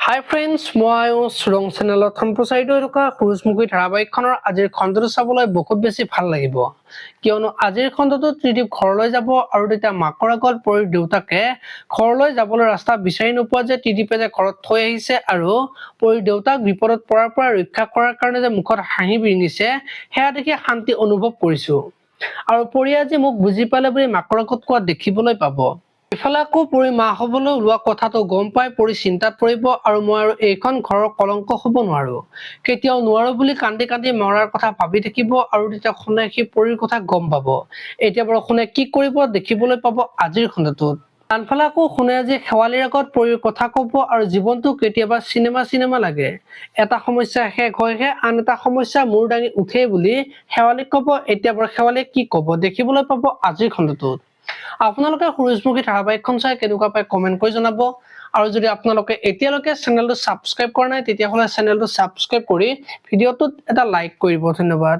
হাই friends, মই শ্বিলং চেনেলত সম্প্ৰচাৰিত হৈ থকা সূৰুযমুখী ধাৰাবাহিকখনৰ আজিৰ খণ্ডটো চাবলৈ বহুত বেছি ভাল লাগিব, কিয়নো আজিৰ খণ্ডটোত ত্ৰিদীপ ঘৰলৈ যাব আৰু তেতিয়া মাকৰ আগত পৰিৰ দেউতাকে ঘৰলৈ যাবলৈ ৰাস্তা বিচাৰি নোপোৱা যে ত্ৰিদীপে যে ঘৰত থৈ আহিছে আৰু পৰিৰ দেউতাক বিপদত পৰাৰ পৰা ৰক্ষা কৰাৰ কাৰণে যে মুখত হাঁহি বিৰিঙিছে সেয়া দেখি শান্তি অনুভৱ কৰিছো। আৰু পৰি আজি মোক বুজি পালে বুলি মাকৰ আগত কোৱা দেখিবলৈ পাব। ইফালে আকৌ পৰি মা হবলৈ ওলোৱা কথাটো গম পাই পৰি চিন্তাত পৰিব আৰু মই আৰু এইখন ঘৰৰ কলংক হব নোৱাৰো, কেতিয়াও নোৱাৰো বুলি কান্দি কান্দি মৰাৰ কথা ভাবি থাকিব। আৰু তেতিয়া শুনে সি পৰিৰ কথা গম পাব। এতিয়া বাৰু শুনে কি কৰিব দেখিবলৈ পাব আজিৰ খণ্ডটোত। আনফালে আকৌ শুনে আজি শেৱালিৰ আগত পৰিৰ কথা কব আৰু জীৱনটো কেতিয়াবা চিনেমা লাগে, এটা সমস্যা শেষ হয়হে আন এটা সমস্যা মূৰ দাঙি উঠেই বুলি শেৱালিক কব। এতিয়া বাৰু শেৱালিক কি কব দেখিবলৈ পাব আজিৰ খণ্ডটোত। আপোনালোকে সূৰুযমুখী ধাৰাবাহিকখন চাই কেনেকুৱা পায় কমেন্ট কৰি জনাব। আৰু যদি আপোনালোকে এতিয়ালৈকে চেনেলটো ছাবস্ক্ৰাইব কৰা নাই তেতিয়াহ'লে চেনেলটো ছাবস্ক্ৰাইব কৰি ভিডিঅ'টোত এটা লাইক কৰিব। ধন্যবাদ।